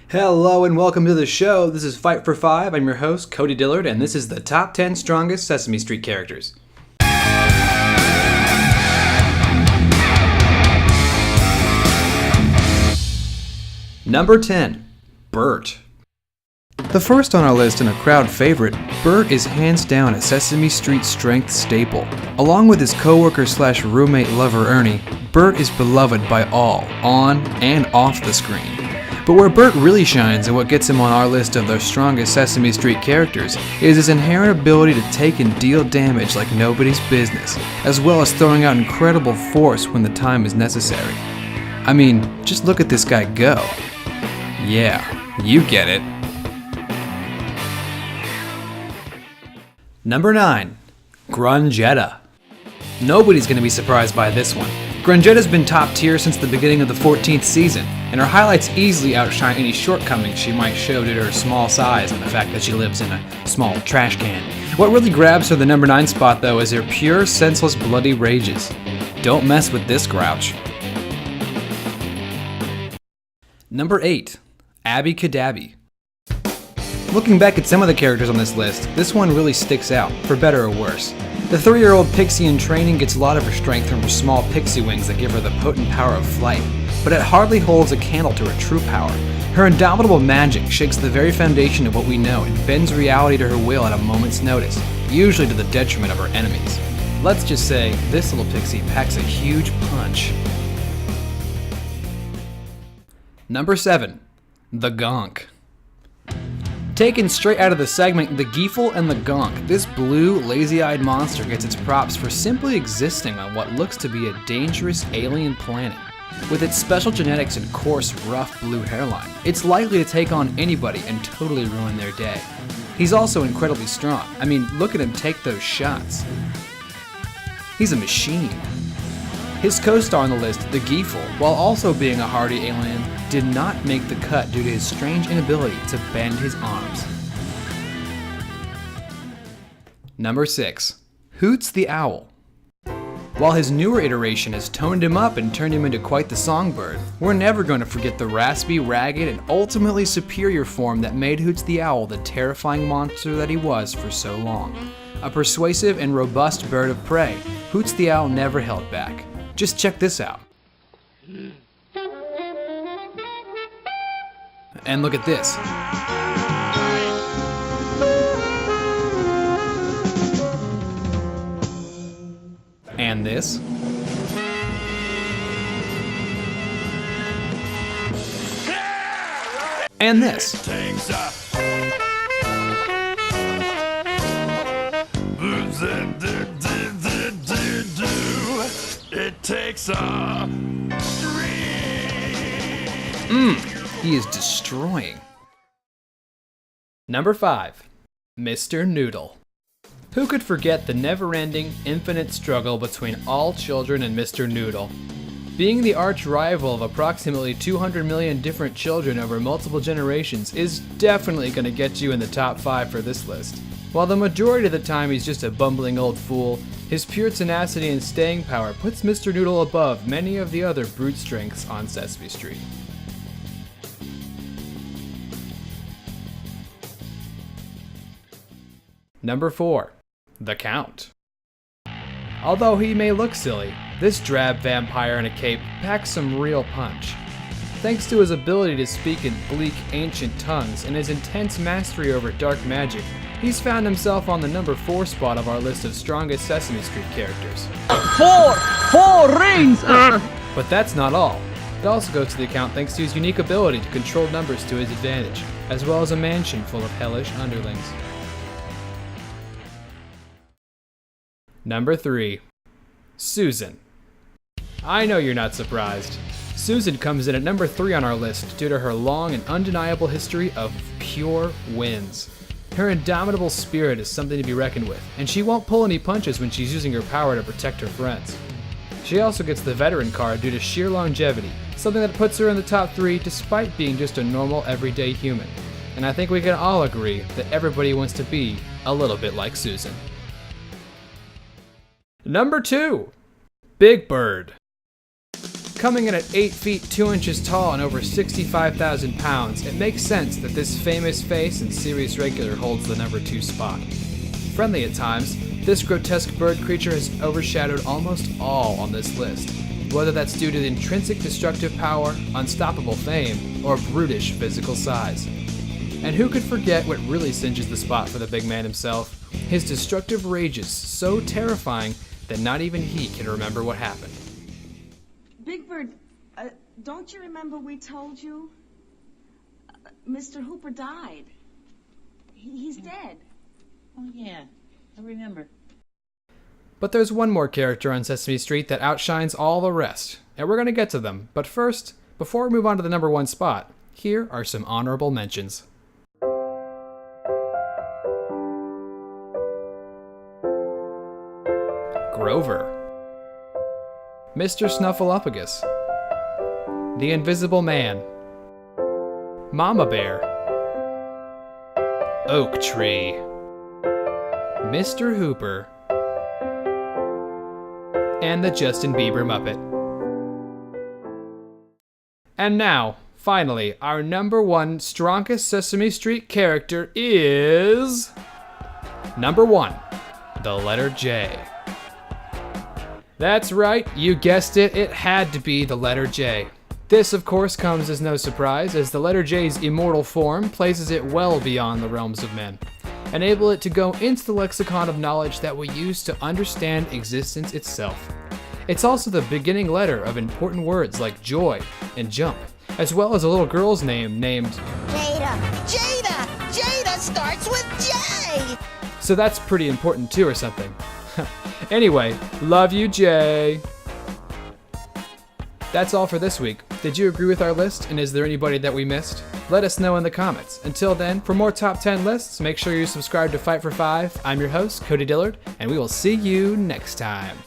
Hello and welcome to the show. This is Fight for Five. I'm your host, Cody Dillard, and this is the top 10 strongest Sesame Street characters. Number 10, Burt. The first on our list and a crowd favorite, Burt is hands down a Sesame Street strength staple. Along with his co-worker/roommate lover Ernie, Burt is beloved by all, on and off the screen. But where Burt really shines and what gets him on our list of the strongest Sesame Street characters is his inherent ability to take and deal damage like nobody's business, as well as throwing out incredible force when the time is necessary. I mean, just look at this guy go. Yeah, you get it. Number 9, Grungetta. Nobody's going to be surprised by this one. Grungetta's been top tier since the beginning of the 14th season, and her highlights easily outshine any shortcomings she might show due to her small size and the fact that she lives in a small trash can. What really grabs her the number 9 spot though is her pure, senseless, bloody rages. Don't mess with this grouch. Number 8, Abby Cadabby. Looking back at some of the characters on this list, this one really sticks out, for better or worse. The 3-year-old pixie in training gets a lot of her strength from her small pixie wings that give her the potent power of flight, but it hardly holds a candle to her true power. Her indomitable magic shakes the very foundation of what we know and bends reality to her will at a moment's notice, usually to the detriment of her enemies. Let's just say, this little pixie packs a huge punch. Number 7, the Gunk. Taken straight out of the segment The Geefle and the Gunk, this blue, lazy-eyed monster gets its props for simply existing on what looks to be a dangerous alien planet. With its special genetics and coarse, rough blue hairline, it's likely to take on anybody and totally ruin their day. He's also incredibly strong. I mean, look at him take those shots. He's a machine. His co-star on the list, the Geefle, while also being a hardy alien, did not make the cut due to his strange inability to bend his arms. Number 6, Hoots the Owl. While his newer iteration has toned him up and turned him into quite the songbird, we're never going to forget the raspy, ragged, and ultimately superior form that made Hoots the Owl the terrifying monster that he was for so long. A persuasive and robust bird of prey, Hoots the Owl never held back. Just check this out. And look at this. And this. And this. It takes a He is destroying. Number 5, Mr. Noodle. Who could forget the never-ending, infinite struggle between all children and Mr. Noodle? Being the arch rival of approximately 200 million different children over multiple generations is definitely going to get you in the top 5 for this list. While the majority of the time he's just a bumbling old fool, his pure tenacity and staying power puts Mr. Noodle above many of the other brute strengths on Sesame Street. Number 4, the Count. Although he may look silly, this drab vampire in a cape packs some real punch. Thanks to his ability to speak in bleak, ancient tongues and his intense mastery over dark magic, he's found himself on the number 4 spot of our list of strongest Sesame Street characters. Four rings! But that's not all. It also goes to the account thanks to his unique ability to control numbers to his advantage, as well as a mansion full of hellish underlings. Number 3, Susan. I know you're not surprised. Susan comes in at number 3 on our list due to her long and undeniable history of pure wins. Her indomitable spirit is something to be reckoned with, and she won't pull any punches when she's using her power to protect her friends. She also gets the veteran card due to sheer longevity, something that puts her in the top 3 despite being just a normal everyday human. And I think we can all agree that everybody wants to be a little bit like Susan. Number 2, Big Bird. Coming in at 8 feet 2 inches tall and over 65,000 pounds, it makes sense that this famous face and series regular holds the number 2 spot. Friendly at times, this grotesque bird creature has overshadowed almost all on this list, whether that's due to intrinsic destructive power, unstoppable fame, or brutish physical size. And who could forget what really cinches the spot for the big man himself? His destructive rages, so terrifying that not even he can remember what happened. Big Bird, don't you remember we told you? Mr. Hooper died. He's dead. Oh, yeah, I remember. But there's one more character on Sesame Street that outshines all the rest, and we're going to get to them. But first, before we move on to the number 1 spot, here are some honorable mentions. Grover, Mr. Snuffleupagus, The Invisible Man, Mama Bear, Oak Tree, Mr. Hooper, and the Justin Bieber Muppet. And now, finally, our number 1 strongest Sesame Street character is... Number 1, the letter J. That's right, you guessed it, it had to be the letter J. This, of course, comes as no surprise, as the letter J's immortal form places it well beyond the realms of men, enable it to go into the lexicon of knowledge that we use to understand existence itself. It's also the beginning letter of important words like joy and jump, as well as a little girl's name named Jada. Jada! Jada starts with J! So that's pretty important too or something. Anyway, love you, Jay. That's all for this week. Did you agree with our list, and is there anybody that we missed? Let us know in the comments. Until then, for more top 10 lists, make sure you subscribe to Fight for 5. I'm your host, Cody Dillard, and we will see you next time.